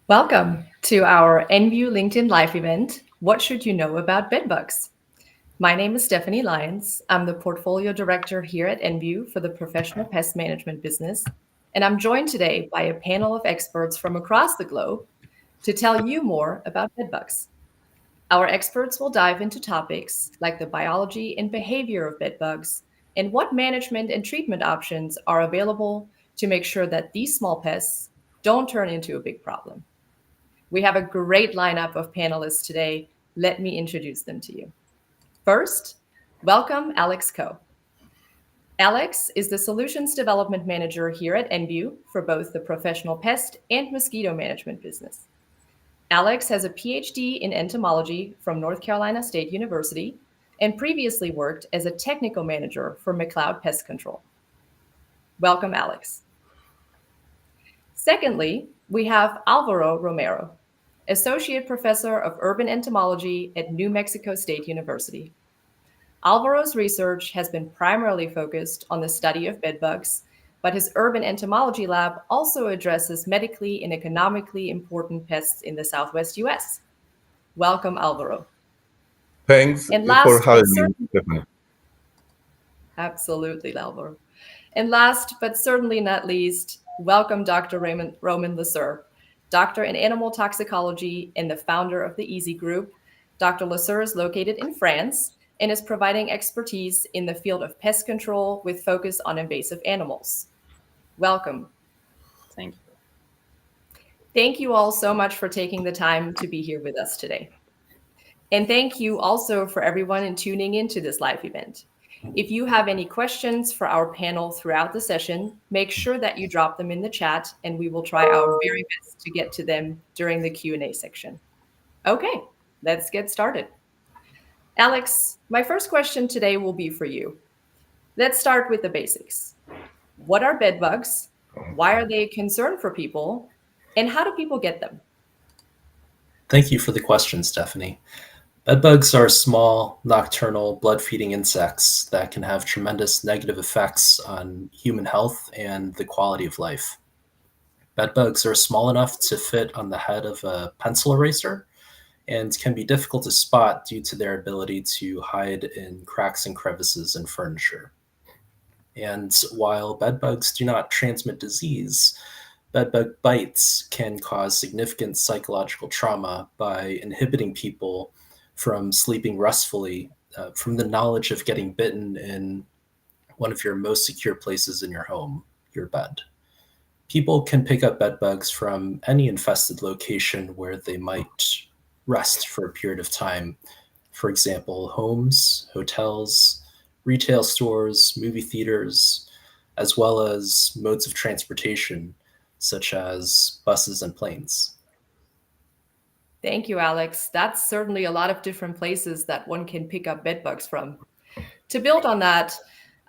Welcome to our NView LinkedIn Live event, What Should You Know About Bedbugs? My name is Stephanie Lyons. I'm the Portfolio Director here at NView for the Professional Pest Management business, and I'm joined today by a panel of experts from across the globe to tell you more about bedbugs. Our experts will dive into topics like the biology and behavior of bedbugs and what management and treatment options are available to make sure that these small pests don't turn into a big problem. We have a great lineup of panelists today. Let me introduce them to you. First, welcome Alex Coe. Alex is the Solutions Development Manager here at NView for both the professional pest and mosquito management business. Alex has a PhD in entomology from North Carolina State University and previously worked as a technical manager for McLeod Pest Control. Welcome, Alex. Secondly, we have Alvaro Romero, Associate Professor of Urban Entomology at New Mexico State University. Alvaro's research has been primarily focused on the study of bedbugs, but his urban entomology lab also addresses medically and economically important pests in the Southwest US. Welcome, Alvaro. Thanks And for last, but having me, certainly, Stephanie. absolutely, Alvaro. And last, but certainly not least, welcome Dr. Roman Lasser, doctor in animal toxicology and the founder of the EASY Group. Dr. Lasser is located in France and is providing expertise in the field of pest control with focus on invasive animals. Welcome. Thank you. Thank you all so much for taking the time to be here with us today. And thank you also for everyone in tuning into this live event. If you have any questions for our panel throughout the session, make sure that you drop them in the chat and we will try our very best to get to them during the Q&A section. Okay, let's get started. Alex, my first question today will be for you. Let's start with the basics. What are bedbugs? Why are they a concern for people? And how do people get them? Thank you for the question, Stephanie. Bedbugs are small, nocturnal, blood-feeding insects that can have tremendous negative effects on human health and the quality of life. Bedbugs are small enough to fit on the head of a pencil eraser and can be difficult to spot due to their ability to hide in cracks and crevices in furniture. And while bedbugs do not transmit disease, bedbug bites can cause significant psychological trauma by inhibiting people from sleeping restfully from the knowledge of getting bitten in one of your most secure places in your home, your bed. People can pick up bedbugs from any infested location where they might rest for a period of time. For example, homes, hotels, retail stores, movie theaters, as well as modes of transportation, such as buses and planes. Thank you, Alex. That's certainly a lot of different places that one can pick up bedbugs from. To build on that,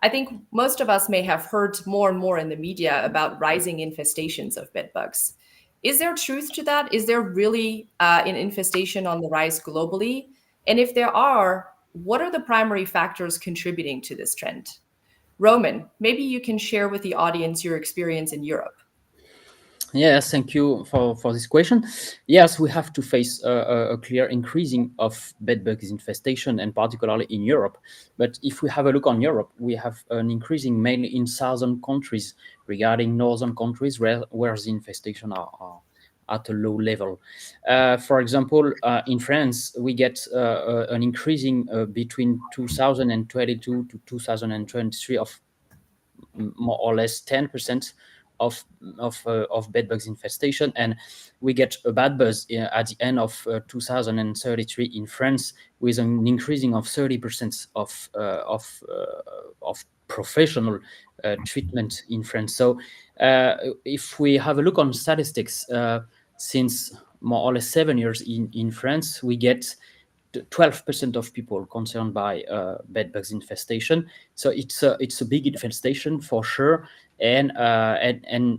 I think most of us may have heard more and more in the media about rising infestations of bedbugs. Is there truth to that? Is there really an infestation on the rise globally? And if there are, what are the primary factors contributing to this trend? Roman, maybe you can share with the audience your experience in Europe. Yes, thank you for this question. Yes, we have to face a clear increasing of bedbugs infestation, and particularly in Europe. But if we have a look on Europe, we have an increasing mainly in southern countries regarding northern countries where the infestation are at a low level. For example, in France, we get an increasing between 2022 to 2023 of more or less 10% of bedbugs infestation, and we get a bad buzz at the end of 2033 in France, with an increasing of 30% of professional treatment in France. So if we have a look on statistics, since more or less 7 years in France, we get 12% of people concerned by bedbugs infestation. So it's a big infestation for sure, and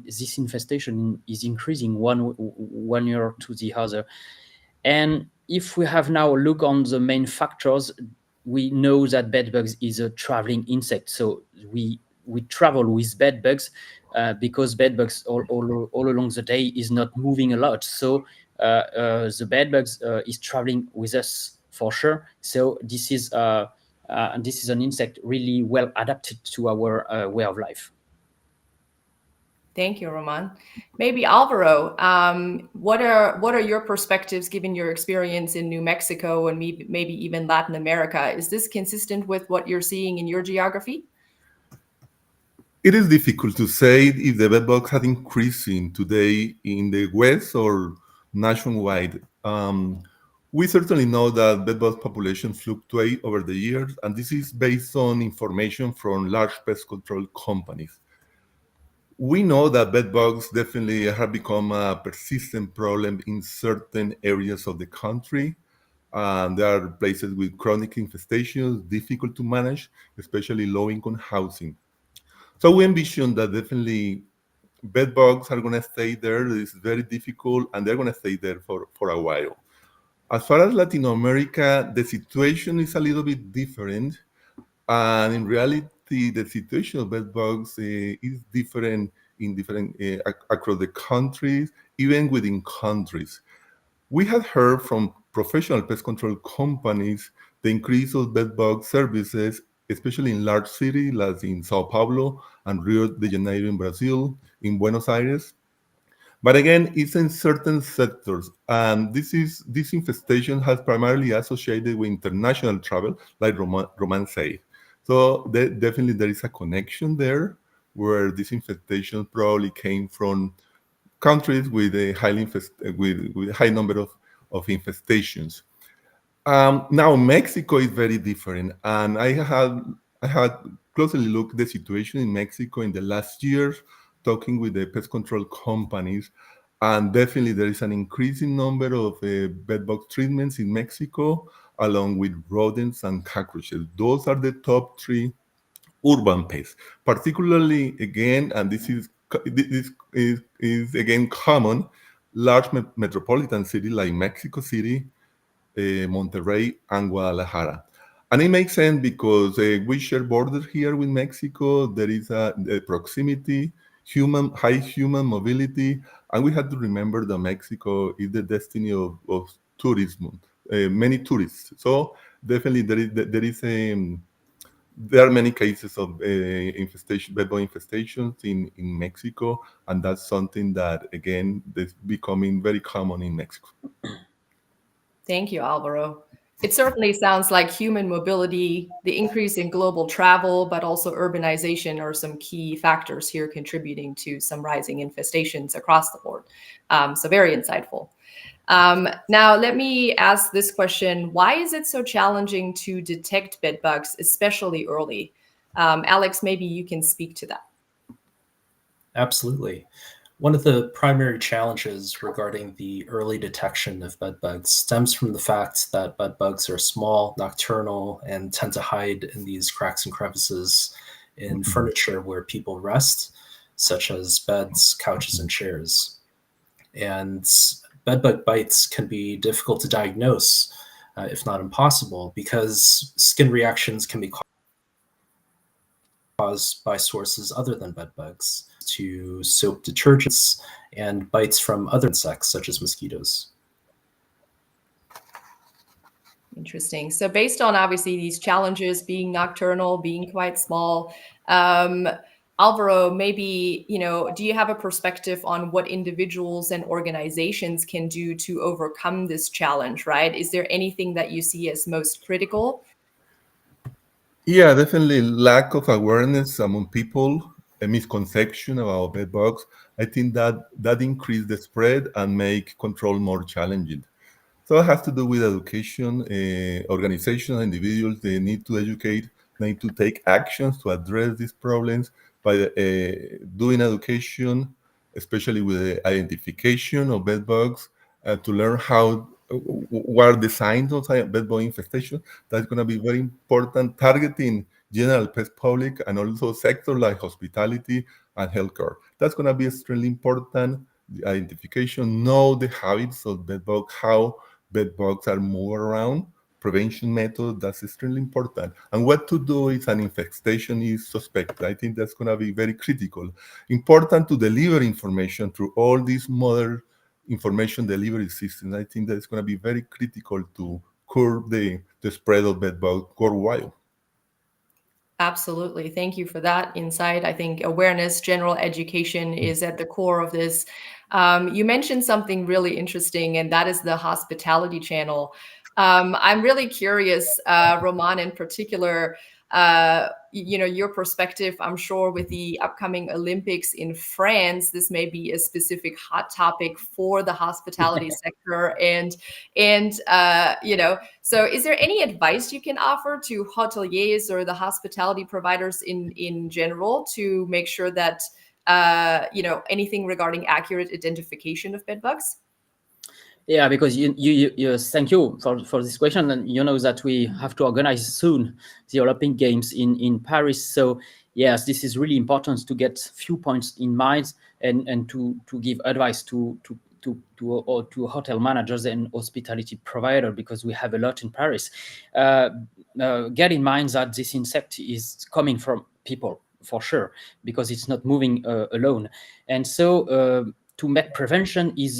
this infestation is increasing one year to the other. And if we have now a look on the main factors, we know that bedbugs is a traveling insect, so we we travel with bed bugs because bed bugs all along the day is not moving a lot. So the bed bugs is traveling with us for sure. So this is an insect really well adapted to our way of life. Thank you, Roman. Maybe Alvaro, what are your perspectives given your experience in New Mexico and maybe even Latin America? Is this consistent with what you're seeing in your geography? It is difficult to say if the bedbugs are increasing today in the West or nationwide. We certainly know that bedbug population fluctuate over the years, and this is based on information from large pest control companies. We know that bedbugs definitely have become a persistent problem in certain areas of the country. There are places with chronic infestations, difficult to manage, especially low-income housing. So we envision that definitely bedbugs are going to stay there. It's very difficult, and they're going to stay there for a while. As far as Latin America, the situation is a little bit different. And in reality, the situation of bedbugs is different in different across the countries, even within countries. We have heard from professional pest control companies the increase of bedbug services, especially in large cities like in Sao Paulo and Rio de Janeiro in Brazil, in Buenos Aires. But again, it's in certain sectors, and this infestation has primarily associated with international travel, like Roman said. So definitely there is a connection there, where this infestation probably came from countries with a with a high number of infestations. Now Mexico is very different, and I had closely looked the situation in Mexico in the last years, talking with the pest control companies, and definitely there is an increasing number of bedbug treatments in Mexico, along with rodents and cockroaches. Those are the top three urban pests, particularly again, and this is again common, large metropolitan cities like Mexico City, Monterrey, and Guadalajara. And it makes sense because we share borders here with Mexico. There is a proximity, high human mobility, and we have to remember that Mexico is the destiny of tourism, many tourists. So definitely there are many cases of bedbug infestations in Mexico, and that's something that again is becoming very common in Mexico. Thank you, Alvaro. It certainly sounds like human mobility, the increase in global travel, but also urbanization are some key factors here contributing to some rising infestations across the board. So very insightful. Now, let me ask this question. Why is it so challenging to detect bed bugs, especially early? Alex, maybe you can speak to that. Absolutely. One of the primary challenges regarding the early detection of bedbugs stems from the fact that bedbugs are small, nocturnal, and tend to hide in these cracks and crevices in furniture where people rest, such as beds, couches, and chairs. And bedbug bites can be difficult to diagnose, if not impossible, because skin reactions can be caused by sources other than bedbugs, to soap detergents and bites from other insects such as mosquitoes. Interesting. So based on obviously these challenges, being nocturnal, being quite small, Alvaro, maybe, do you have a perspective on what individuals and organizations can do to overcome this challenge, right? Is there anything that you see as most critical? Yeah, definitely lack of awareness among people, a misconception about bedbugs. I think that increase the spread and make control more challenging. So it has to do with education. Organizations, individuals, they need to educate, they need to take actions to address these problems by doing education, especially with the identification of bed bugs, to learn what are the signs of bed bug infestation. That's going to be very important, targeting general pest public and also sectors like hospitality and healthcare. That's going to be extremely important. The identification, know the habits of bed bug, how bed bugs are moved around, prevention method. That's extremely important. And what to do if an infestation is suspected. I think that's going to be very critical. Important to deliver information through all these modern information delivery systems. I think that's going to be very critical to curb the spread of bedbug worldwide. Absolutely. Thank you for that insight. I think awareness, general education is at the core of this. You mentioned something really interesting, and that is the hospitality channel. I'm really curious, Roman, in particular, your perspective. I'm sure with the upcoming Olympics in France, this may be a specific hot topic for the hospitality sector. So is there any advice you can offer to hoteliers or the hospitality providers in general to make sure that anything regarding accurate identification of bed bugs? Yeah, because you thank you for this question, and you know that we have to organize soon the Olympic Games in Paris. So yes, this is really important to get few points in mind and to give advice to hotel managers and hospitality provider, because we have a lot in Paris. Get in mind that this insect is coming from people for sure, because it's not moving alone, and so. To make prevention is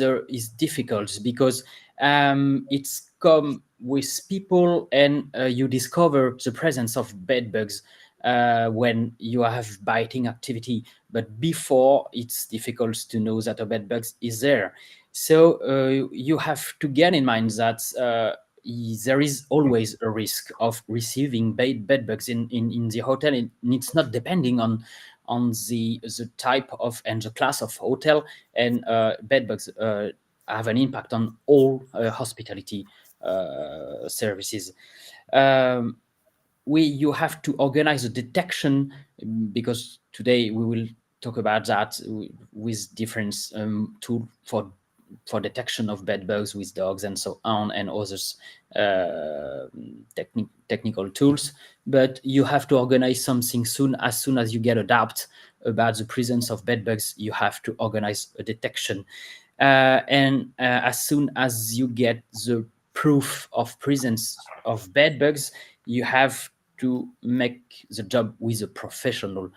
difficult because it's come with people, and you discover the presence of bed bugs when you have biting activity. But before, it's difficult to know that a bed bug is there. So you have to get in mind that there is always a risk of receiving bed bugs in the hotel, and it's not depending on the type of and the class of hotel, and bed bugs have an impact on all hospitality services. You have to organize a detection, because today we will talk about that with different tool for detection of bed bugs with dogs and so on, and others technical tools. But you have to organize something soon. As soon as you get a doubt about the presence of bed bugs, you have to organize a detection. And as soon as you get the proof of presence of bed bugs, you have to make the job with a professional,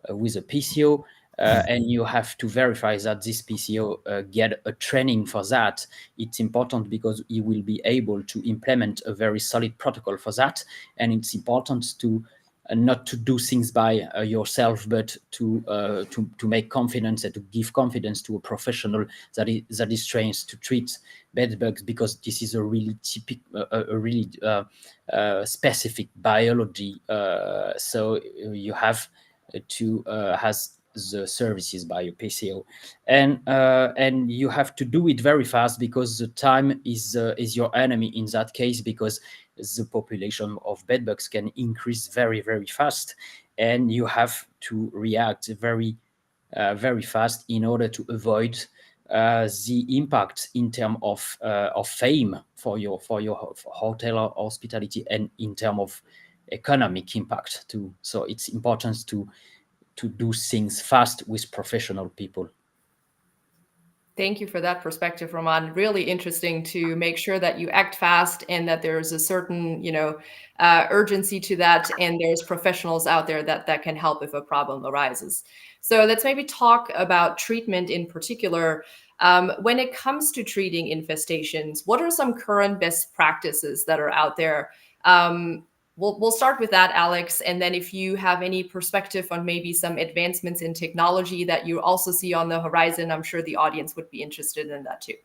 with a PCO, and you have to verify that this PCO get a training for that. It's important because you will be able to implement a very solid protocol for that, and it's important to not to do things by yourself, but to make confidence and to give confidence to a professional that is trained to treat bed bugs, because this is a really typical, a really specific biology. So you have to has the services by a PCO, and you have to do it very fast, because the time is your enemy in that case, because the population of bedbugs can increase very, very fast, and you have to react very, very fast in order to avoid the impact in terms of fame for your hotel or hospitality, and in terms of economic impact too. So it's important to do things fast with professional people. Thank you for that perspective, Roman. Really interesting to make sure that you act fast and that there's a certain, urgency to that, and there's professionals out there that can help if a problem arises. So let's maybe talk about treatment in particular. When it comes to treating infestations, what are some current best practices that are out there? We'll start with that, Alex, and then if you have any perspective on maybe some advancements in technology that you also see on the horizon, I'm sure the audience would be interested in that too.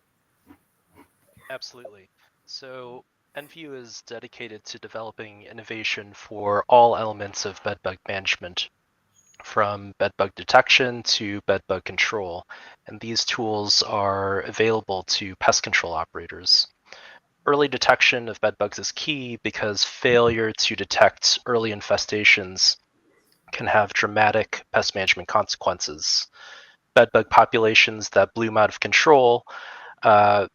Absolutely. So NVU is dedicated to developing innovation for all elements of bedbug management, from bedbug detection to bedbug control, and these tools are available to pest control operators. Early detection of bedbugs is key because failure to detect early infestations can have dramatic pest management consequences. Bedbug populations that bloom out of control that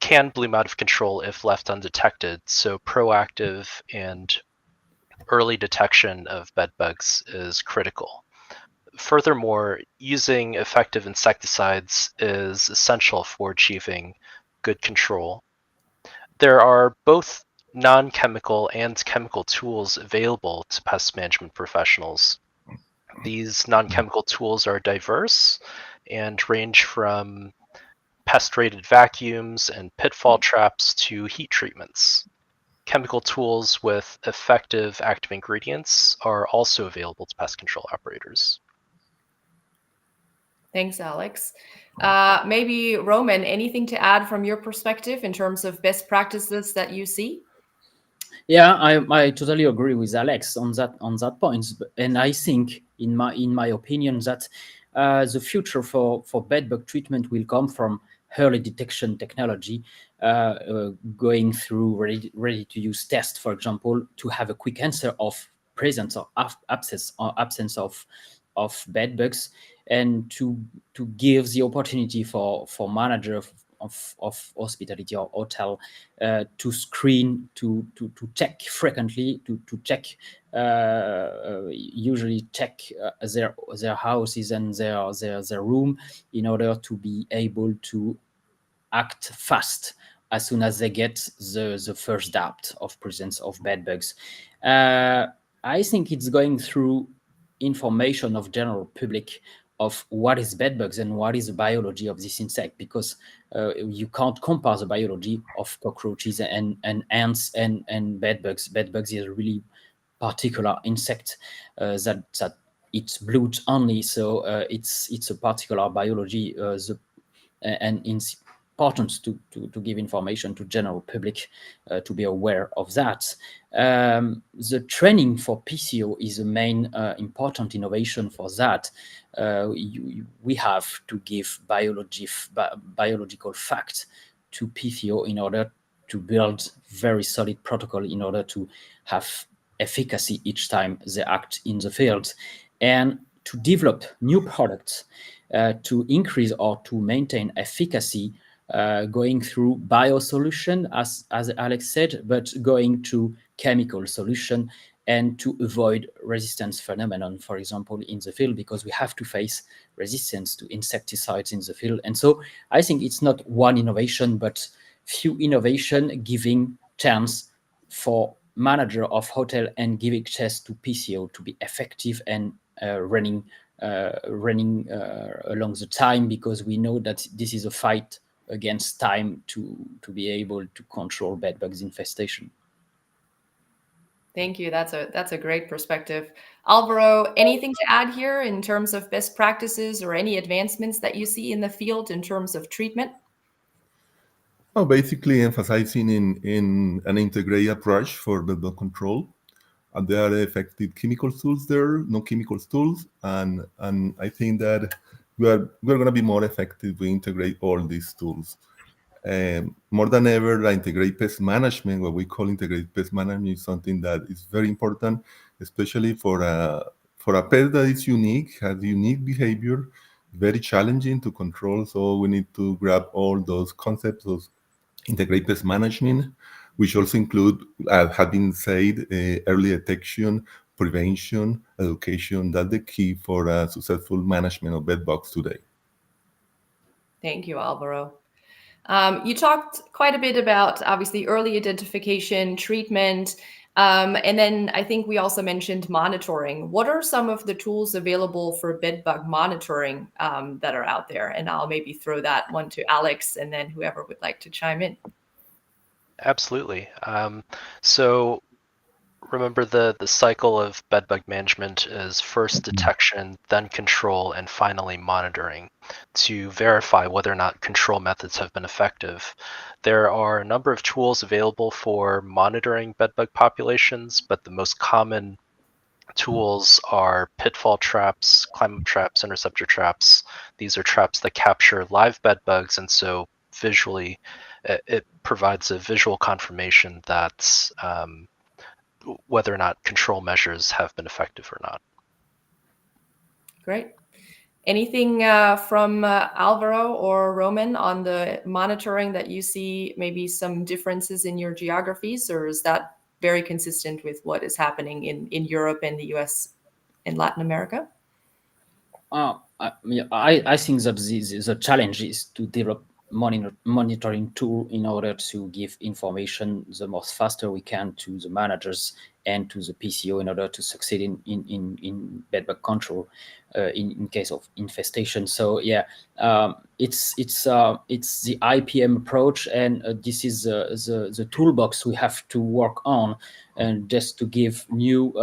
can bloom out of control if left undetected. So proactive and early detection of bedbugs is critical. Furthermore, using effective insecticides is essential for achieving good control. There are both non-chemical and chemical tools available to pest management professionals. These non-chemical tools are diverse and range from pest-rated vacuums and pitfall traps to heat treatments. Chemical tools with effective active ingredients are also available to pest control operators. Thanks, Alex. Maybe Roman, anything to add from your perspective in terms of best practices that you see? Yeah, I totally agree with Alex on that point, and I think, in my opinion, that the future for bedbug treatment will come from early detection technology, going through ready to use tests, for example, to have a quick answer of presence or absence of bedbugs, and to give the opportunity for manager of hospitality or hotel to screen, to check frequently, to check, usually check their houses and their room, in order to be able to act fast as soon as they get the first doubt of presence of bed bugs. Uh, I think it's going through information of general public of what is bed bugs and what is the biology of this insect, because you can't compare the biology of cockroaches and ants and bed bugs. Bed bugs is a really particular insect that eats blood only, so it's a particular biology. And it's important to give information to general public to be aware of that. The training for PCO is a main important innovation for that. We have to give biological facts to PCO in order to build very solid protocol, in order to have efficacy each time they act in the field, and to develop new products to increase or to maintain efficacy, going through biosolution, as Alex said, but going to chemical solution, and to avoid resistance phenomenon, for example, in the field, because we have to face resistance to insecticides in the field. And so I think it's not one innovation, but few innovation giving chance for manager of hotel and giving chance to PCO to be effective and running along the time, because we know that this is a fight against time to be able to control bed bugs infestation. Thank you. That's a great perspective. Alvaro, anything to add here in terms of best practices or any advancements that you see in the field in terms of treatment? Oh, basically emphasizing in an integrated approach for bedbug control. And there are effective chemical tools there, no chemical tools, and I think that we're going to be more effective to integrate all these tools. More than ever, the integrated pest management, what we call integrated pest management, is something that is very important, especially for a pest that is unique, has unique behavior, very challenging to control. So we need to grab all those concepts, those integrated pest management, which also include, as had been said, early detection, prevention, education. That's the key for successful management of bed bugs today. Thank you, Alvaro. You talked quite a bit about, obviously, early identification, treatment, and then I think we also mentioned monitoring. What are some of the tools available for bedbug monitoring that are out there? And I'll maybe throw that one to Alex and then whoever would like to chime in. Absolutely. So remember the cycle of bedbug management is first detection, then control, and finally monitoring to verify whether or not control methods have been effective. There are a number of tools available for monitoring bedbug populations, but the most common tools are pitfall traps, climb-up traps, interceptor traps. These are traps that capture live bedbugs, and so visually it provides a visual confirmation that whether or not control measures have been effective or not. Great. Anything from Alvaro or Roman on the monitoring that you see, maybe some differences in your geographies, or is that very consistent with what is happening in Europe and the US and Latin America? I think that the challenge is to develop monitoring tool in order to give information the most faster we can to the managers and to the PCO in order to succeed in bedbug control in case of infestation. So yeah, it's the IPM approach, and this is the toolbox we have to work on, and just to give new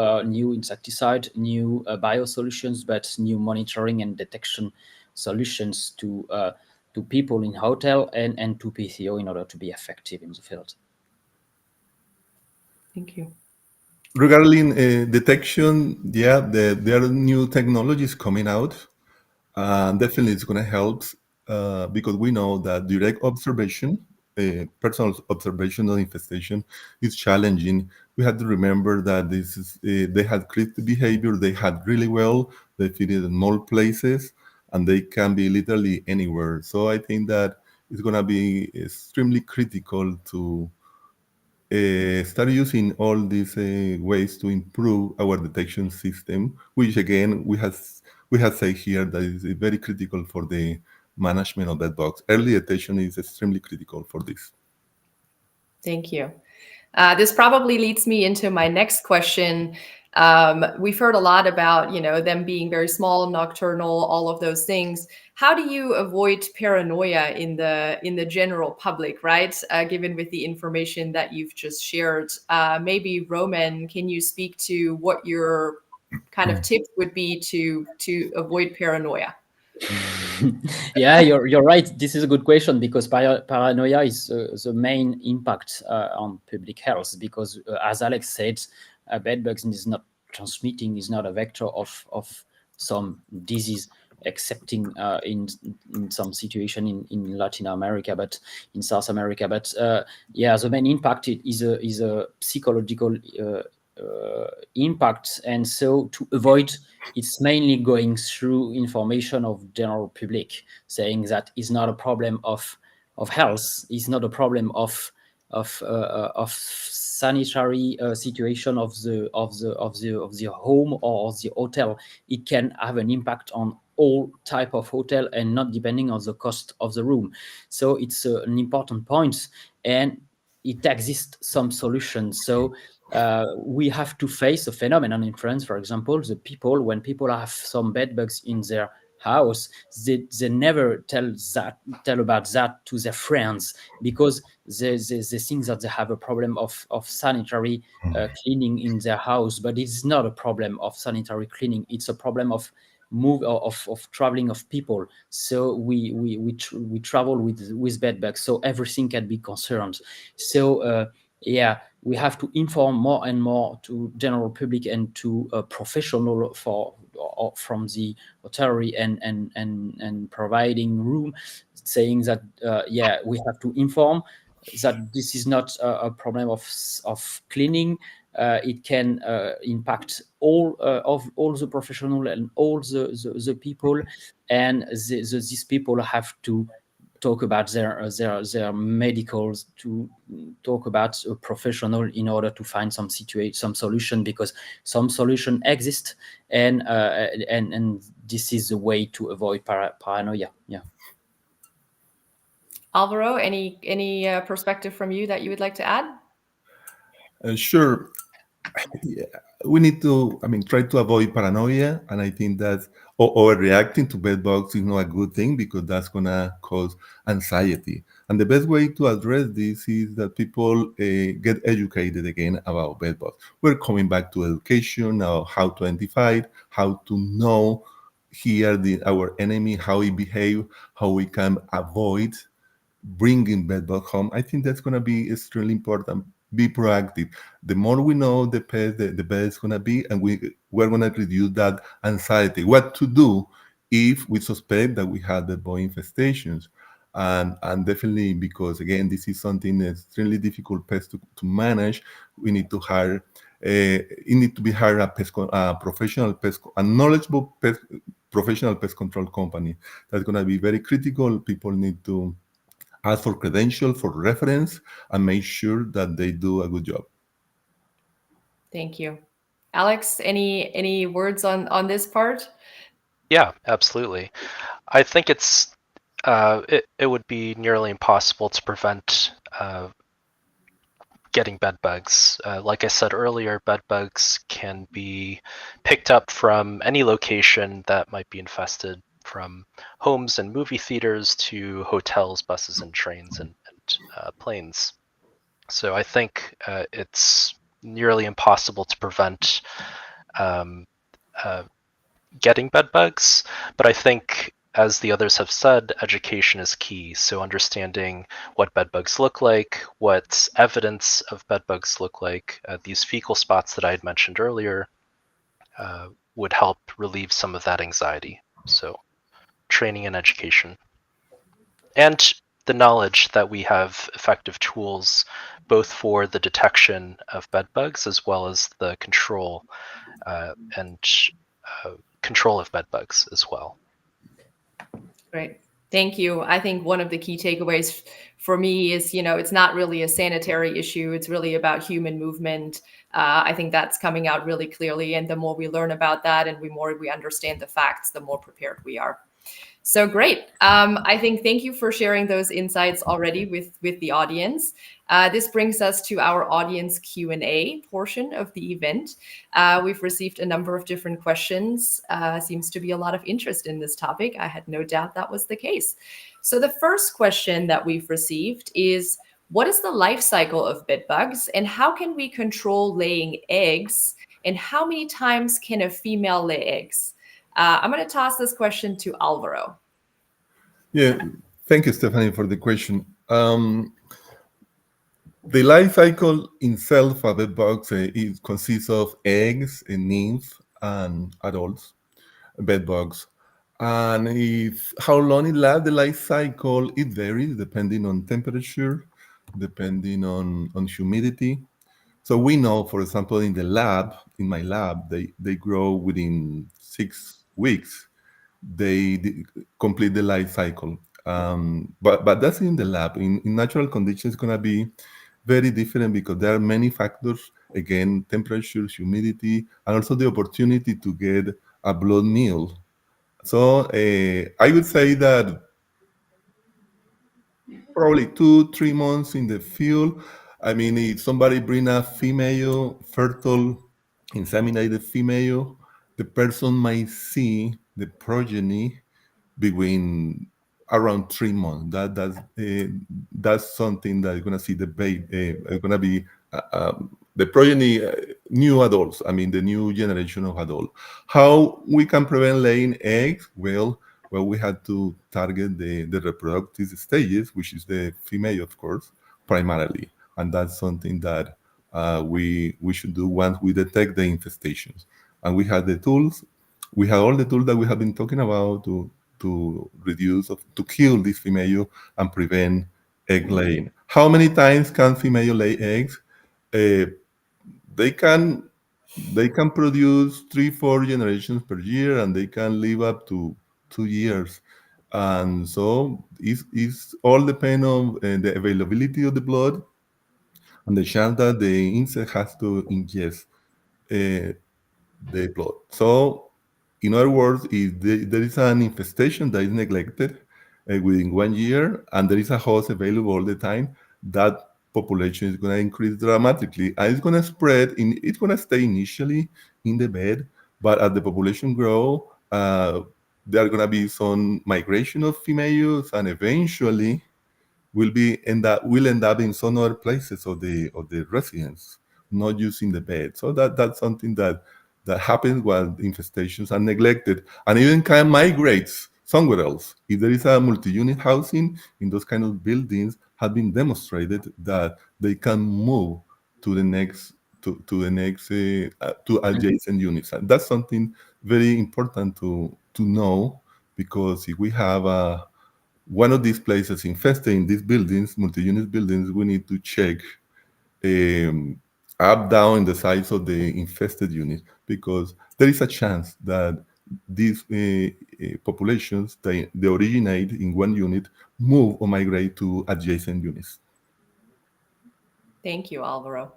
insecticide, new biosolutions, but new monitoring and detection solutions to people in hotel and to PCO in order to be effective in the field. Thank you. Regarding detection, yeah, there are new technologies coming out. Definitely, it's going to help because we know that direct observation, personal observation of infestation, is challenging. We have to remember that this is they had created behavior, they had really well, they fit in more places, and they can be literally anywhere. So I think that it's going to be extremely critical to start using all these ways to improve our detection system, which again we have said here that is very critical for the management of that box. Early detection is extremely critical for this. Thank you. This probably leads me into my next question. We've heard a lot about, them being very small, nocturnal, all of those things. How do you avoid paranoia in the general public, right? Given with the information that you've just shared, maybe Roman, can you speak to what your kind of tips would be to avoid paranoia? Yeah, you're right. This is a good question, because paranoia is the main impact on public health. Because as Alex said, bedbugs is not transmitting, is not a vector of some disease, excepting in some situation in Latin America, but in South America. But yeah, the main impact is a psychological impact, and so to avoid, it's mainly going through information of general public, saying that it's not a problem of health, it's not a problem of sanitary situation of the home or the hotel. It can have an impact on all type of hotel, and not depending on the cost of the room. So it's an important point, and it exists some solutions. So we have to face a phenomenon in France, for example. When people have some bed bugs in their house, they never tell about that to their friends, because they think that they have a problem of sanitary cleaning in their house. But it's not a problem of sanitary cleaning, it's a problem of traveling of people. So we travel with bed bugs, so everything can be concerned. So yeah, we have to inform more and more to general public and to professional from the hotellery and providing room, saying that yeah, we have to inform that this is not a problem of cleaning. It can impact all the professional and all the people, and these people have to talk about their medicals, to talk about a professional in order to find some solution, because some solution exist, and this is the way to avoid paranoia. Yeah. Alvaro, any perspective from you that you would like to add? Sure. Yeah, we need to, try to avoid paranoia, and I think that overreacting to bed bugs is not a good thing, because that's gonna cause anxiety. And the best way to address this is that people get educated again about bed bugs. We're coming back to education now, how to identify it, how to know here our enemy, how he behave, how we can avoid bringing bedbug home. I think that's going to be extremely important. Be proactive. The more we know the pest, the better it's going to be, and we're going to reduce that anxiety. What to do if we suspect that we had the boy infestations, and definitely, because again, this is something that's extremely difficult pest to manage. We need to hire. You need to be hired a professional pest, a knowledgeable professional pest control company. That's going to be very critical. People need to ask for credentials, for reference, and make sure that they do a good job. Thank you. Alex, any words on this part? Yeah, absolutely. I think it's it would be nearly impossible to prevent getting bed bugs. Like I said earlier, bed bugs can be picked up from any location that might be infested, from homes and movie theaters to hotels, buses, and trains and planes. So I think it's nearly impossible to prevent um, uh, getting bed bugs. But I think, as the others have said, education is key. So understanding what bed bugs look like, what evidence of bed bugs look like, these fecal spots that I had mentioned earlier, would help relieve some of that anxiety. So training and education. And the knowledge that we have effective tools both for the detection of bed bugs as well as the control and control of bed bugs as well. Great. Thank you. I think one of the key takeaways for me is, it's not really a sanitary issue. It's really about human movement. I think that's coming out really clearly. And the more we learn about that and the more we understand the facts, the more prepared we are. So great. I think thank you for sharing those insights already with the audience. This brings us to our audience Q&A portion of the event. We've received a number of different questions. Seems to be a lot of interest in this topic. I had no doubt that was the case. So the first question that we've received is, what is the life cycle of bed bugs and how can we control laying eggs? And how many times can a female lay eggs? I'm going to toss this question to Alvaro. Yeah, thank you, Stephanie, for the question. The life cycle itself of bed bugs it consists of eggs, nymphs, and adults, bed bugs. And if how long it lasts, the life cycle, it varies depending on temperature, depending on humidity. So we know, for example, in my lab, they grow within 6 weeks. Complete the life cycle. But that's in the lab. In natural conditions, it's gonna be very different because there are many factors. Again, temperature, humidity, and also the opportunity to get a blood meal. So I would say that probably 2-3 months in the field. I mean, if somebody bring a female, fertile, inseminated female, the person might see the progeny between around 3 months. That's something that you're gonna see the baby. Gonna be the progeny, new adults. I mean, the new generation of adults. How we can prevent laying eggs? Well, we had to target the reproductive stages, which is the female, of course, primarily, and that's something that we should do once we detect the infestations. And we had the tools. We have all the tools that we have been talking about to reduce to kill this female and prevent egg laying. How many times can female lay eggs? Uh, they can produce 3-4 generations per year, and they can live up to 2 years. And so it's all depend on the availability of the blood and the chance that the insect has to ingest the blood. So, in other words, if there is an infestation that is neglected within 1 year, and there is a host available all the time, that population is going to increase dramatically, and it's going to spread. It's going to stay initially in the bed, but as the population grow, there are going to be some migration of females, and eventually will end up in some other places of the residence, not using the bed. So that's something that happens while infestations are neglected, and even can migrate somewhere else. If there is a multi-unit housing in those kind of buildings, have been demonstrated that they can move to the next to adjacent units, and that's something very important to know, because if we have one of these places infested in these buildings, multi-unit buildings, we need to check um, up, down the size of the infested unit, because there is a chance that these populations, they originate in one unit, move or migrate to adjacent units. Thank you, Alvaro.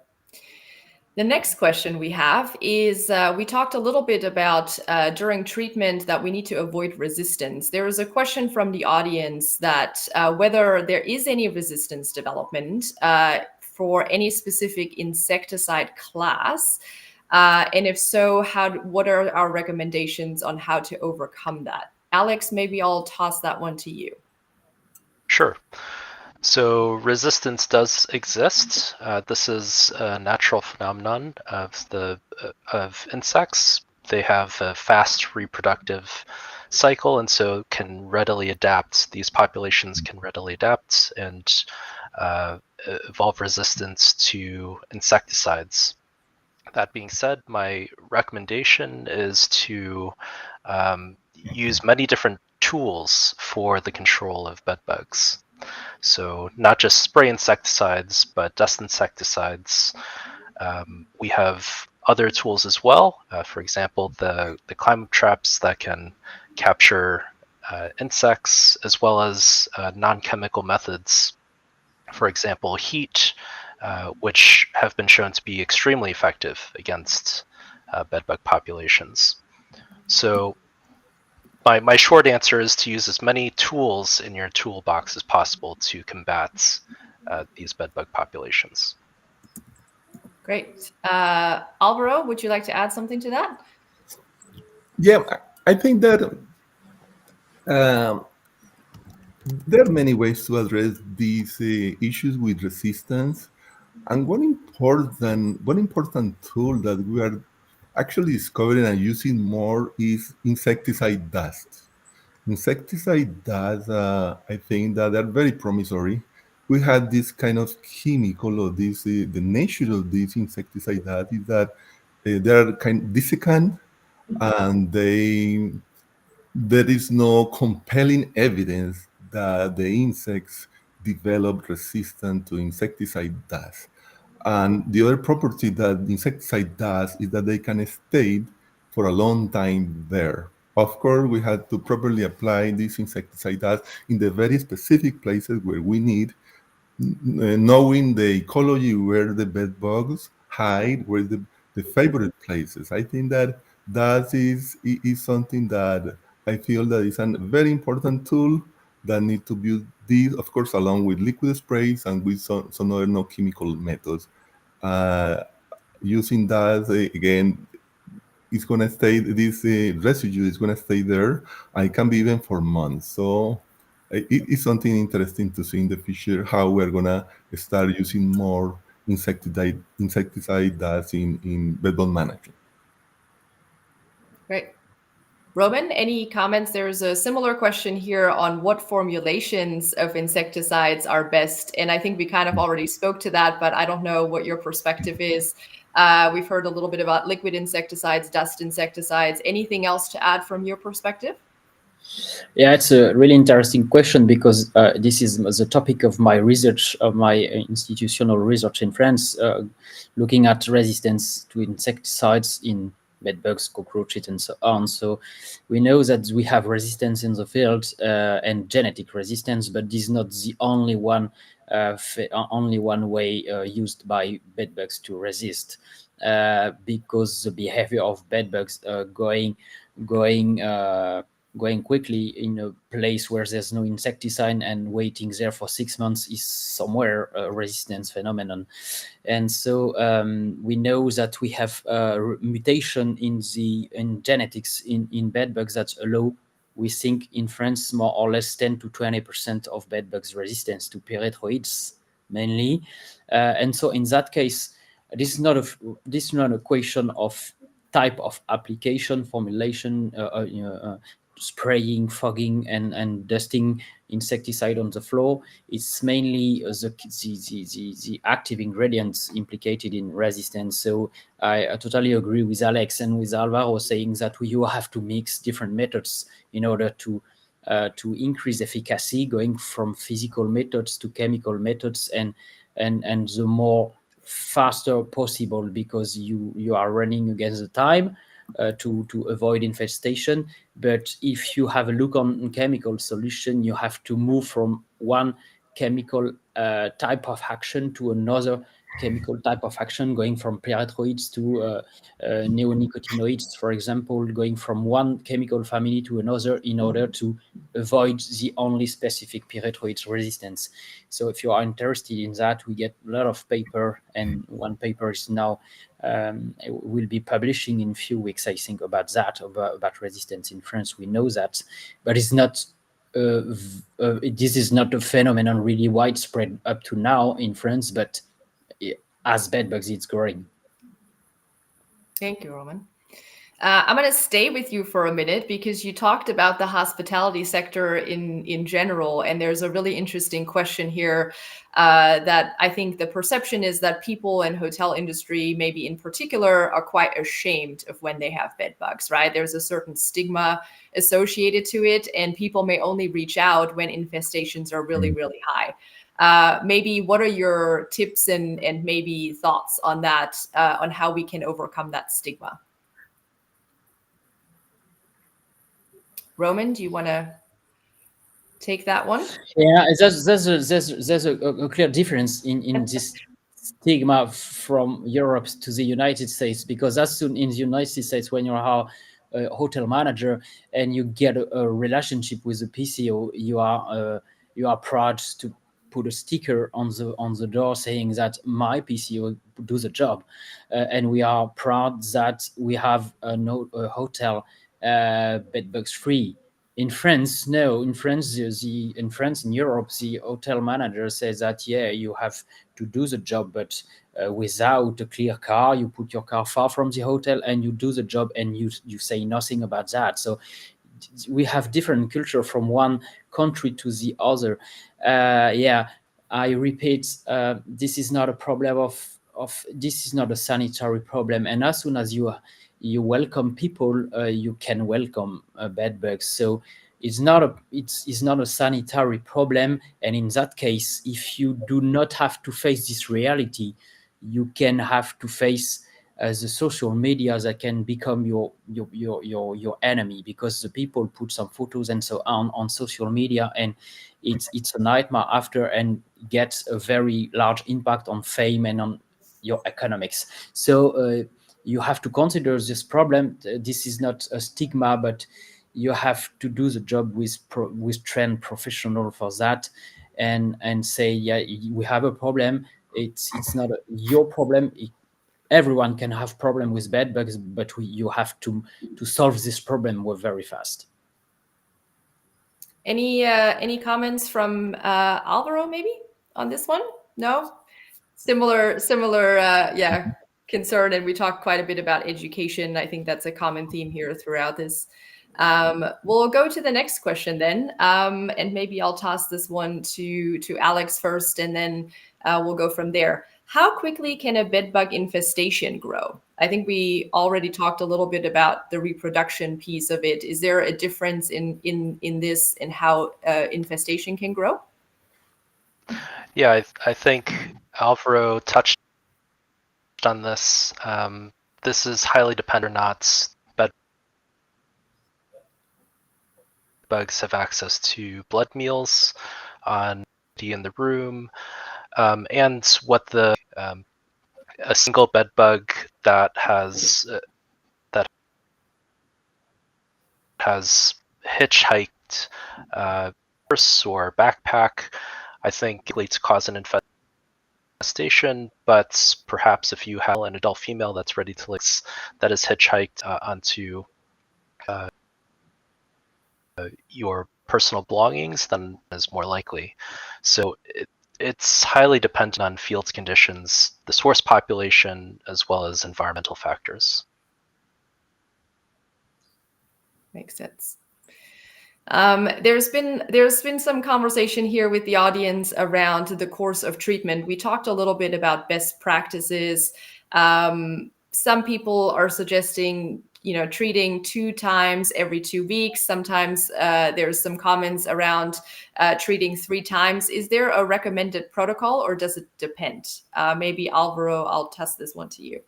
The next question we have is, we talked a little bit about during treatment that we need to avoid resistance. There is a question from the audience that whether there is any resistance development for any specific insecticide class, and if so, what are our recommendations on how to overcome that? Alex, maybe I'll toss that one to you. Sure. So resistance does exist. This is a natural phenomenon of insects. They have a fast reproductive cycle, and so can readily adapt. These populations can readily adapt and evolve resistance to insecticides. That being said, my recommendation is to use many different tools for the control of bedbugs. So not just spray insecticides, but dust insecticides. We have other tools as well. For example, the climate traps that can capture insects, as well as non-chemical methods. For example, heat, which have been shown to be extremely effective against bedbug populations. So my short answer is to use as many tools in your toolbox as possible to combat these bedbug populations. Great. Alvaro, would you like to add something to that? Yeah, I think that there are many ways to address these issues with resistance. And one important tool that we are actually discovering and using more is insecticide dust. Insecticide dust, I think that they're very promissory. We had this kind of chemical, or this the nature of this insecticide dust is that they're kind of desiccant, and there is no compelling evidence that the insects develop resistance to insecticide dust. And the other property that the insecticide does is that they can stay for a long time there. Of course, we had to properly apply this insecticide dust in the very specific places where we need, knowing the ecology where the bed bugs hide, where the favorite places. I think that is something that I feel that is a very important tool that need to be used, of course, along with liquid sprays and with some other no chemical methods. Uh, Using that again, it's gonna stay. This residue is gonna stay there. And it can be even for months. So it is something interesting to see in the future how we're gonna start using more insecticide that's in bedbug management. Great. Roman, any comments? There's a similar question here on what formulations of insecticides are best. And I think we kind of already spoke to that, but I don't know what your perspective is. We've heard a little bit about liquid insecticides, dust insecticides. Anything else to add from your perspective? Yeah, it's a really interesting question because this is the topic of my research, of my institutional research in France, looking at resistance to insecticides in bedbugs, cockroaches, and so on. So we know that we have resistance in the field and genetic resistance, but this is not the only one way used by bedbugs to resist, because the behavior of bedbugs going quickly in a place where there's no insecticide and waiting there for 6 months is somewhere a resistance phenomenon. And so we know that we have mutation in genetics in bedbugs that allow, we think in France, more or less 10 to 20% of bedbugs resistance to pyrethroids mainly. And so in that case, this is not a question of type of application, formulation, spraying, fogging, and dusting insecticide on the floor. It's mainly the active ingredients implicated in resistance. So I totally agree with Alex and with Alvaro saying that you have to mix different methods in order to increase efficacy, going from physical methods to chemical methods, and the more faster possible, because you are running against the time to avoid infestation. But if you have a look on chemical solution, you have to move from one chemical type of action to another chemical type of action, going from pyrethroids to neonicotinoids, for example, going from one chemical family to another in order to avoid the only specific pyrethroids resistance. So if you are interested in that, we get a lot of paper, and one paper is now will be publishing in a few weeks, I think, about that, about resistance in France. We know that, but it's not this is not a phenomenon really widespread up to now in France, but as bedbugs, it's growing. Thank you, Roman. I'm going to stay with you for a minute because you talked about the hospitality sector in general, and there's a really interesting question here that I think the perception is that people in hotel industry, maybe in particular, are quite ashamed of when they have bed bugs, right? There's a certain stigma associated to it, and people may only reach out when infestations are really, really high. Maybe what are your tips and maybe thoughts on that, on how we can overcome that stigma? Roman, do you want to take that one? Yeah, there's a clear difference in this stigma from Europe to the United States, because as soon in the United States, when you are a hotel manager and you get a relationship with the PCO, you are proud to put a sticker on the door saying that my PCO do the job, and we are proud that we have a hotel bed bugs free. In France, no. In France, in Europe, the hotel manager says that you have to do the job, but without a clear car, you put your car far from the hotel and you do the job, and you say nothing about that. So we have different culture from one country to the other. I repeat, this is not a problem of this is not a sanitary problem, and as soon as you welcome people, you can welcome bed bugs. So it's not a sanitary problem, and in that case, if you do not have to face this reality, you can have to face the social media that can become your enemy, because the people put some photos and so on social media, and it's a nightmare after, and gets a very large impact on fame and on your economics. So you have to consider this problem. This is not a stigma, but you have to do the job with trained professional for that, and say, we have a problem. It's not your problem. Everyone can have problem with bed bugs, but you have to solve this problem very fast. Any comments from Alvaro maybe on this one? No? Similar concern, and we talked quite a bit about education. I think that's a common theme here throughout this. We'll go to the next question then, and maybe I'll toss this one to Alex first, and then we'll go from there. How quickly can a bedbug infestation grow? I think we already talked a little bit about the reproduction piece of it. Is there a difference in this and how infestation can grow? Yeah, I think Alvaro touched on this. This is highly dependent on not bed bugs have access to blood meals on in the room, and what the a single bed bug that has hitchhiked purse or backpack, I think likely to cause an infestation. But perhaps if you have an adult female that's ready to that is hitchhiked onto your personal belongings, then is more likely. So it's highly dependent on field conditions, the source population, as well as environmental factors. Makes sense. There's been some conversation here with the audience around the course of treatment. We talked a little bit about best practices. Some people are suggesting, treating 2 times every 2 weeks. Sometimes there's some comments around treating 3 times. Is there a recommended protocol, or does it depend? Maybe Alvaro, I'll toss this one to you.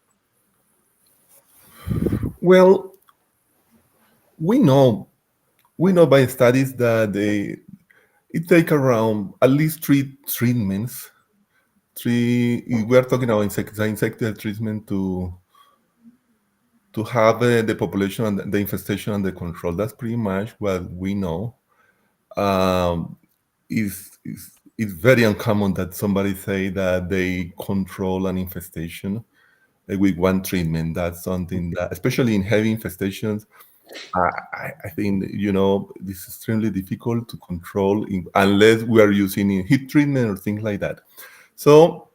Well, we know by studies that it takes around at least 3 treatments we are talking about insecticide treatment to have the population and the infestation under control. That's pretty much what we know. Um, it's very uncommon that somebody say that they control an infestation with one treatment. That's something that, especially in heavy infestations, I think this is extremely difficult to control unless we are using heat treatment or things like that. So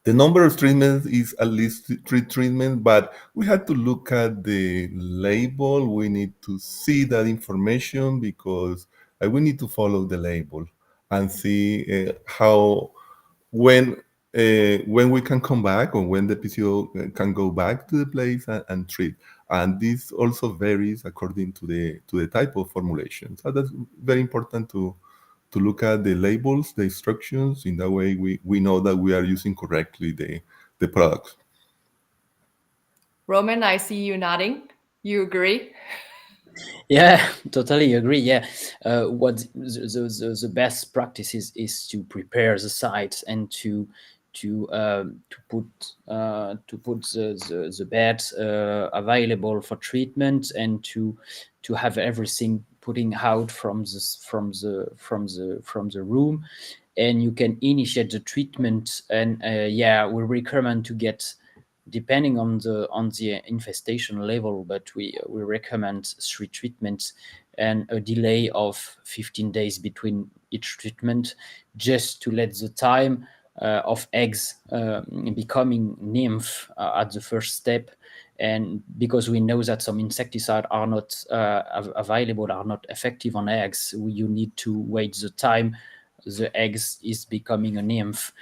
the number of treatments is at least 3 treatments, but we have to look at the label. We need to see that information because we need to follow the label and see how when when we can come back or when the PCO can go back to the place and treat. And this also varies according to the type of formulation. So that's very important to look at the labels, the instructions. In that way, we know that we are using correctly the products. Roman, I see you nodding. You agree? Yeah, totally agree. Yeah, what the best practice is to prepare the site and to put the bed available for treatment, and to have everything putting out from the room, and you can initiate the treatment. And yeah, we recommend to get, depending on the infestation level, but we recommend 3 treatments and a delay of 15 days between each treatment, just to let the time of eggs becoming nymph at the first step. And because we know that some insecticide are not available, are not effective on eggs, you need to wait the time the eggs is becoming a nymph.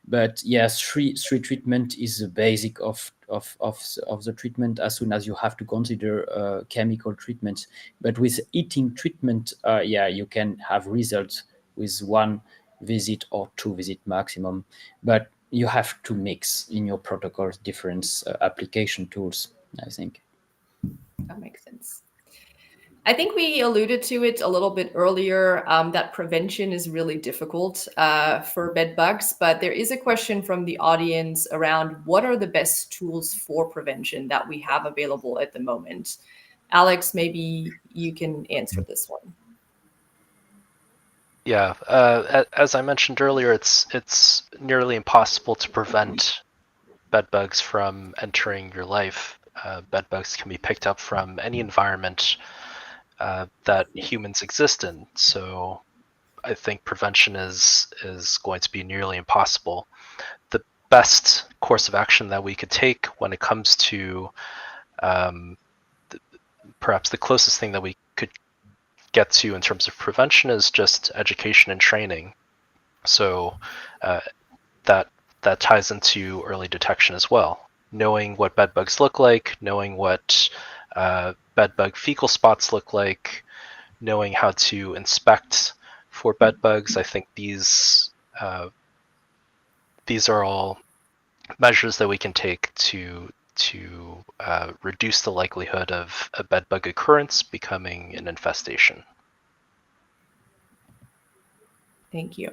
But yes, treatment is the basic of the treatment, as soon as you have to consider chemical treatment. But with eating treatment, yeah, you can have results with 1 visit or 2 visit maximum. But you have to mix in your protocols different application tools, I think. That makes sense. I think we alluded to it a little bit earlier, that prevention is really difficult for bed bugs, but there is a question from the audience around what are the best tools for prevention that we have available at the moment. Alex, maybe you can answer this one. Yeah, as I mentioned earlier, it's nearly impossible to prevent bed bugs from entering your life. Bed bugs can be picked up from any environment that humans exist in. So I think prevention is going to be nearly impossible. The best course of action that we could take when it comes to perhaps the closest thing that we could get to in terms of prevention is just education and training. So that ties into early detection as well. Knowing what bed bugs look like, knowing what bed bug fecal spots look like, knowing how to inspect for bed bugs. I think these are all measures that we can take to reduce the likelihood of a bed bug occurrence becoming an infestation. Thank you.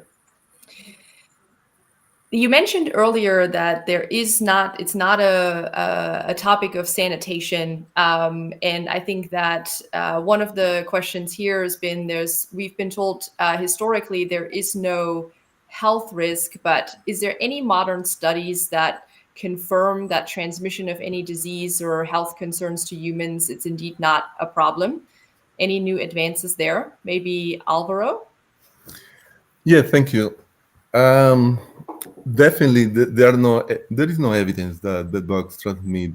You mentioned earlier that it's not a topic of sanitation. And I think that one of the questions here has been we've been told historically there is no health risk, but is there any modern studies that confirm that transmission of any disease or health concerns to humans, it's indeed not a problem? Any new advances there? Maybe Alvaro? Yeah, thank you. Definitely, there is no evidence that bed bugs transmit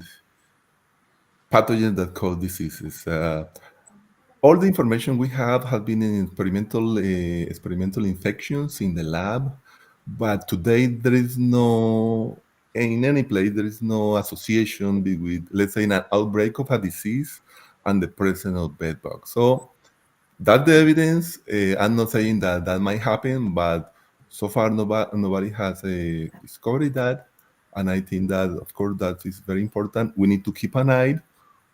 pathogens that cause diseases. All the information we have has been in experimental infections in the lab, but today there is no, in any place, there is no association with, let's say, an outbreak of a disease and the presence of bed bugs. So that's the evidence. I'm not saying that that might happen, but so far nobody has discovered that. And I think that, of course, that is very important. We need to keep an eye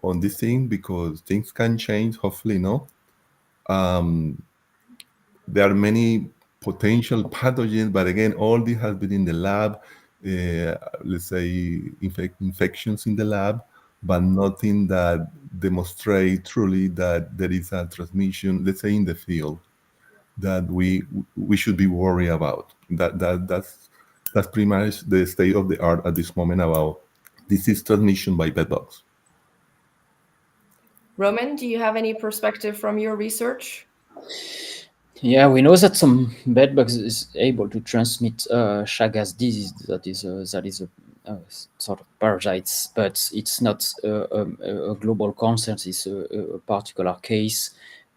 on this thing because things can change, hopefully, no? There are many potential pathogens, but again, all this has been in the lab, let's say infections in the lab, but nothing that demonstrate truly that there is a transmission, let's say in the field, that we should be worried about. That's pretty much the state of the art at this moment about disease transmission by bedbugs. Roman, do you have any perspective from your research? Yeah, we know that some bedbugs is able to transmit Chagas disease, that is a sort of parasites, but it's not a global concern. It's a particular case.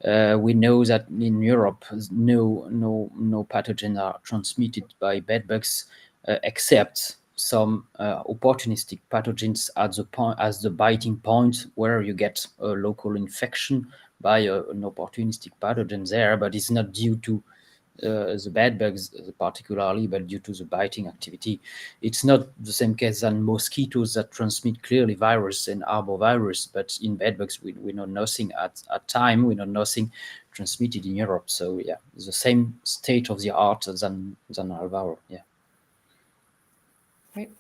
We know that in Europe, no pathogens are transmitted by bedbugs, except some opportunistic pathogens at the point as the biting point, where you get a local infection by an opportunistic pathogen there, but it's not due to the bed bugs particularly, but due to the biting activity. It's not the same case than mosquitoes that transmit clearly virus and arbovirus, but in bed bugs we know nothing at time. We know nothing transmitted in Europe. So yeah, it's the same state of the art than Alvaro. Yeah. Right.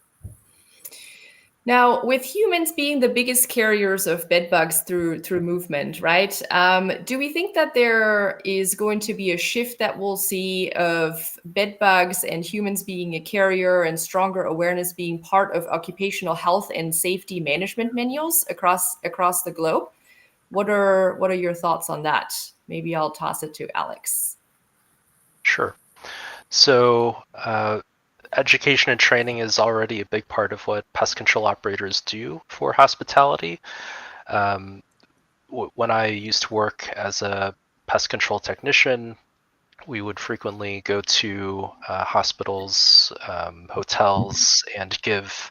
Now, with humans being the biggest carriers of bed bugs through movement, right? Do we think that there is going to be a shift that we'll see of bed bugs and humans being a carrier, and stronger awareness being part of occupational health and safety management manuals across the globe? What are your thoughts on that? Maybe I'll toss it to Alex. Sure. So education and training is already a big part of what pest control operators do for hospitality. When I used to work as a pest control technician, we would frequently go to hospitals, hotels, and give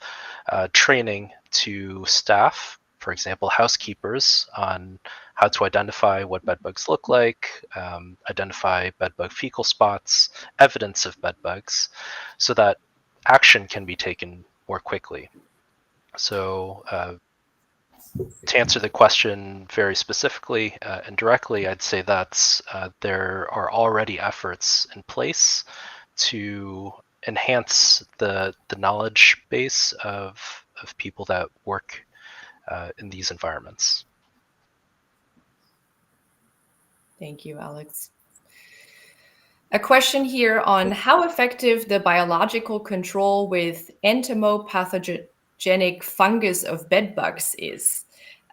training to staff, for example, housekeepers, on how to identify what bedbugs look like, identify bedbug fecal spots, evidence of bedbugs, so that action can be taken more quickly. So to answer the question very specifically and directly, I'd say that there are already efforts in place to enhance the knowledge base of people that work in these environments. Thank you, Alex. A question here on how effective the biological control with entomopathogenic fungus of bed bugs is.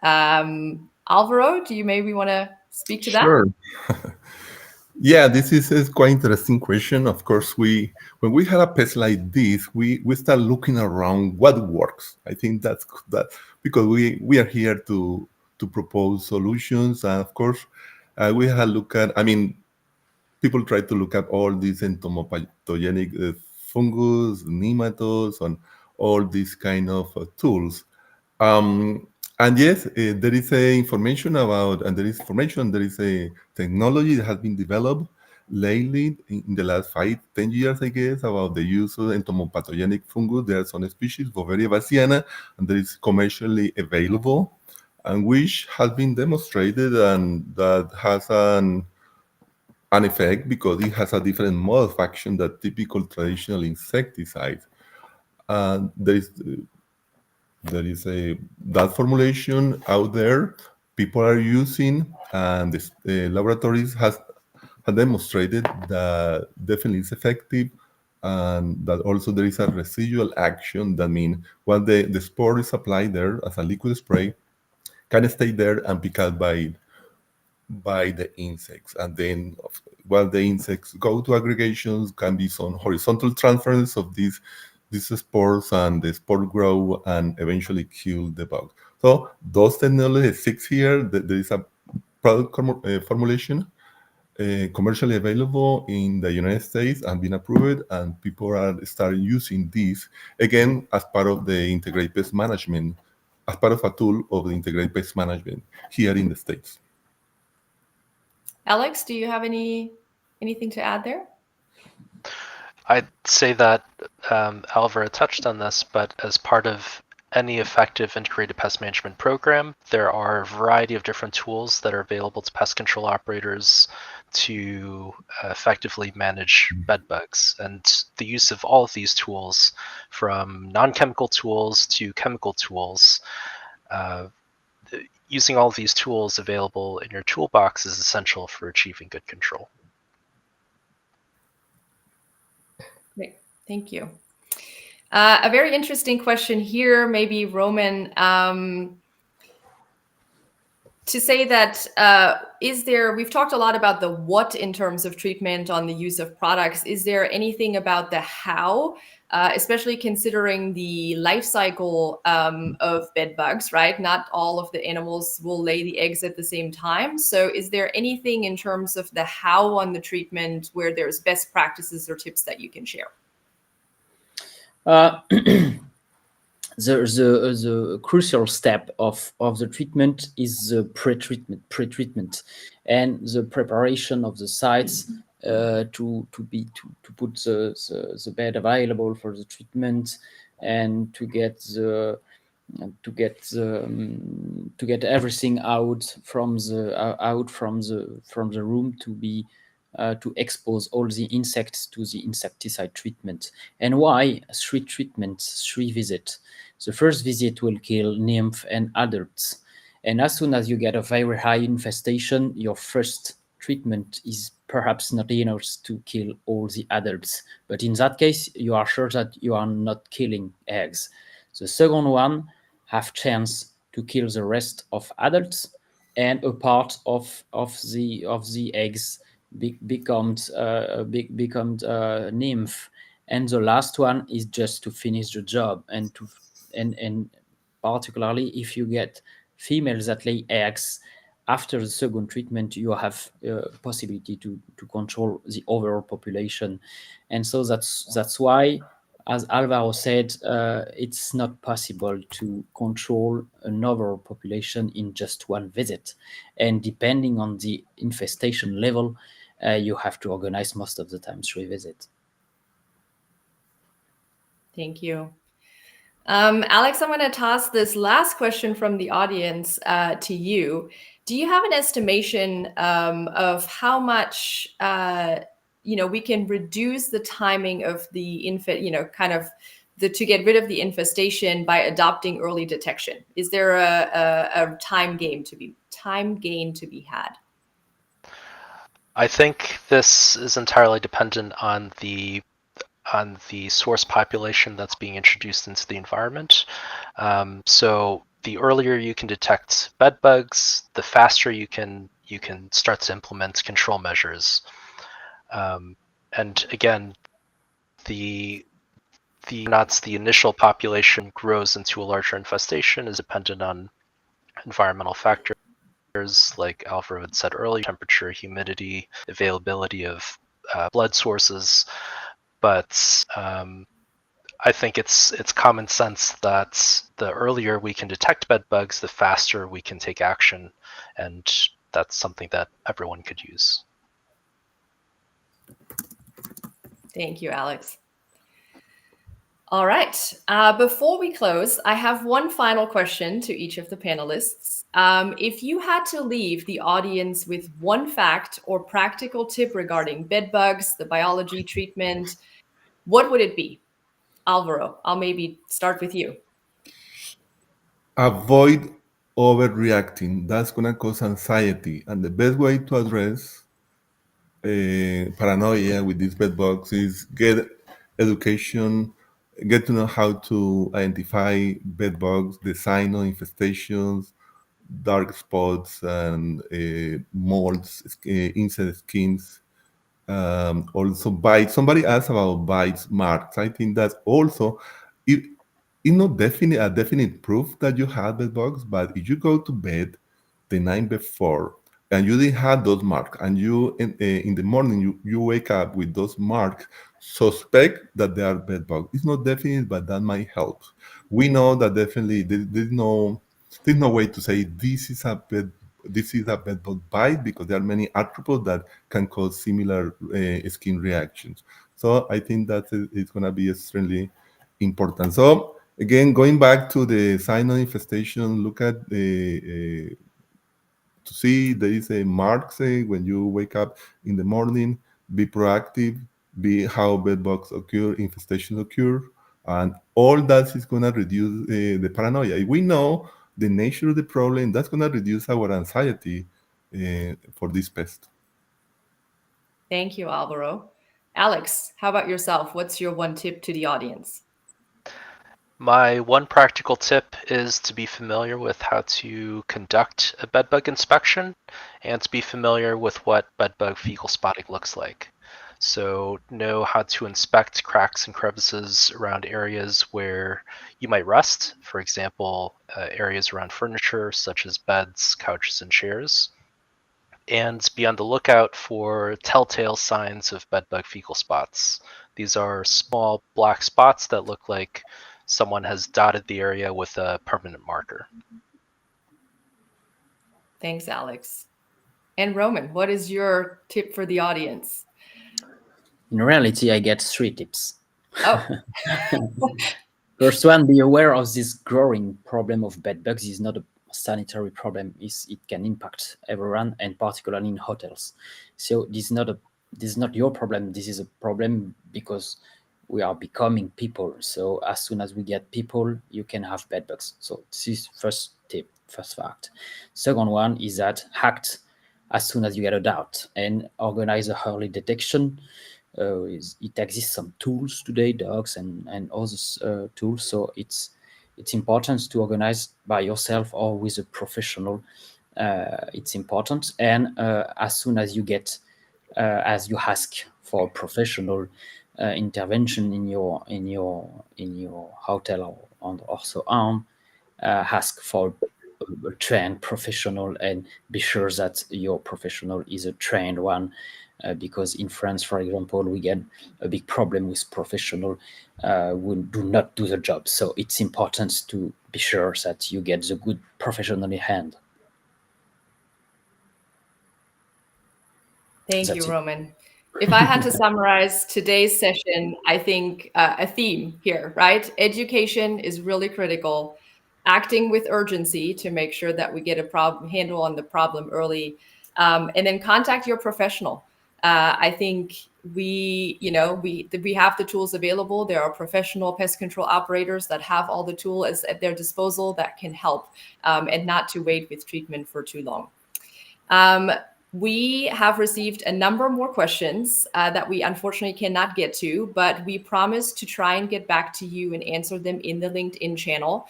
Alvaro, do you maybe want to speak to that? Sure. Yeah, this is a quite interesting question. Of course, when we have a pest like this, we start looking around what works. I think that's that because we are here to propose solutions, and of course, we have look at. I mean, people try to look at all these entomopathogenic fungus, nematodes, and all these kind of tools. And yes, there is information about, and there is a technology that has been developed lately in the last 5-10 years, I guess, about the use of entomopathogenic fungus. There are some species, Boveria bassiana, and that is commercially available, and which has been demonstrated, and that has an effect because it has a different mode of action than typical traditional insecticides. There is that formulation out there people are using, and the laboratories have demonstrated that definitely is effective, and that also there is a residual action. That means when the spore is applied there as a liquid spray, can stay there and be caught by the insects, and then while the insects go to aggregations, can be some horizontal transference of these spores, and the spore grow and eventually kill the bug. So those technologies exist here. There is a product formulation commercially available in the United States and been approved, and people are starting using this again as part of the integrated pest management, as part of a tool of the integrated pest management here in the States. Alex, do you have anything to add there? I'd say that Alvaro touched on this, but as part of any effective integrated pest management program, there are a variety of different tools that are available to pest control operators to effectively manage bed bugs. And the use of all of these tools, from non-chemical tools to chemical tools, using all of these tools available in your toolbox is essential for achieving good control. Great, thank you. A very interesting question here, maybe Roman, to say that we've talked a lot about the what in terms of treatment on the use of products. Is there anything about the how, especially considering the life cycle of bed bugs, right? Not all of the animals will lay the eggs at the same time. So is there anything in terms of the how on the treatment where there's best practices or tips that you can share? The crucial step of the treatment is the pre-treatment and the preparation of the sites to put the bed available for the treatment, and to get everything out from the room, to expose all the insects to the insecticide treatment. And why 3 treatments, 3 visits? The first visit will kill nymph and adults. And as soon as you get a very high infestation, your first treatment is perhaps not enough to kill all the adults. But in that case, you are sure that you are not killing eggs. The second one have chance to kill the rest of adults, and a part of the eggs becomes nymph, and the last one is just to finish the job, and particularly if you get females that lay eggs after the second treatment, you have possibility to control the overall population. And so that's why, as Alvaro said, it's not possible to control an overall population in just one visit. And depending on the infestation level, you have to organize most of the time 3 visits. Thank you. Alex, I'm going to toss this last question from the audience to you. Do you have an estimation of how much we can reduce the timing of the to get rid of the infestation by adopting early detection? Is there a time gain to be had? I think this is entirely dependent on the source population that's being introduced into the environment. So the earlier you can detect bed bugs, the faster you can start to implement control measures. And again, the initial population grows into a larger infestation is dependent on environmental factors like Alfred had said earlier: temperature, humidity, availability of blood sources. But I think it's common sense that the earlier we can detect bed bugs, the faster we can take action, and that's something that everyone could use. Thank you, Alex. All right. Before we close, I have one final question to each of the panelists. If you had to leave the audience with one fact or practical tip regarding bed bugs, the biology, treatment, what would it be? Alvaro, I'll maybe start with you. Avoid overreacting. That's going to cause anxiety. And the best way to address paranoia with these bed bugs is get education, get to know how to identify bed bugs, the sign of infestations, dark spots, and molds, insect skins. Also bites. Somebody asked about bites, marks. I think that's also it's not a definite proof that you have bed bugs, but if you go to bed the night before and you didn't have those marks, and you in the morning you wake up with those marks, suspect that they are bed bugs. It's not definite, but that might help. We know that definitely there's no way to say this is a bed bug bite, because there are many arthropods that can cause similar skin reactions. So I think that it's going to be extremely important. So again, going back to the sign of infestation, look at the to see. There is a mark say when you wake up in the morning, be proactive, be how bed bugs occur, infestations occur, and all that is going to reduce the paranoia. If we know the nature of the problem, that's going to reduce our anxiety for this pest. Thank you, Alvaro. Alex, how about yourself? What's your one tip to the audience? My one practical tip is to be familiar with how to conduct a bedbug inspection and to be familiar with what bedbug fecal spotting looks like. So know how to inspect cracks and crevices around areas where you might rest, for example, areas around furniture such as beds, couches, and chairs, and be on the lookout for telltale signs of bedbug fecal spots. These are small black spots that look like someone has dotted the area with a permanent marker. Thanks, Alex. And Roman, what is your tip for the audience? In reality, I get 3 tips. Oh, First one, be aware of this growing problem of bed bugs. Is not a sanitary problem. It can impact everyone, and particularly in hotels. So this is not your problem. This is a problem because we are becoming people. So as soon as we get people, you can have bed bugs. So this is first tip, first fact. Second one is that act as soon as you get a doubt and organize a early detection. It exists some tools today, dogs and other tools. So it's important to organize by yourself or with a professional. It's important, and as soon as you get, as you ask for professional intervention in your hotel or so on, ask for a trained professional and be sure that your professional is a trained one. Because in France, for example, we get a big problem with professional who do not do the job. So it's important to be sure that you get the good professional in hand. thank you, Roman. If I had to summarize today's session, I think a theme here, right? Education is really critical. Acting with urgency to make sure that we get a handle on the problem early, and then contact your professional. I think we have the tools available. There are professional pest control operators that have all the tools at their disposal that can help, and not to wait with treatment for too long. We have received a number more questions that we unfortunately cannot get to, but we promise to try and get back to you and answer them in the LinkedIn channel.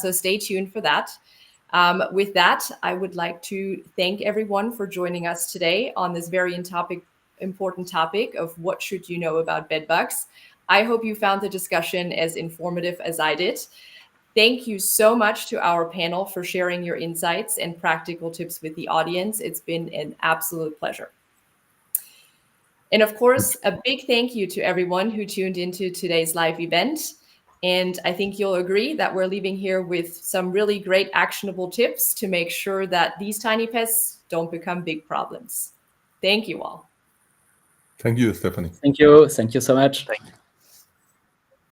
So stay tuned for that. With that, I would like to thank everyone for joining us today on this very important topic of what should you know about bed bugs. I hope you found the discussion as informative as I did. Thank you so much to our panel for sharing your insights and practical tips with the audience. It's been an absolute pleasure. And of course, a big thank you to everyone who tuned into today's live event. And I think you'll agree that we're leaving here with some really great actionable tips to make sure that these tiny pests don't become big problems. Thank you all. Thank you, Stephanie. Thank you. Thank you so much. Thank you.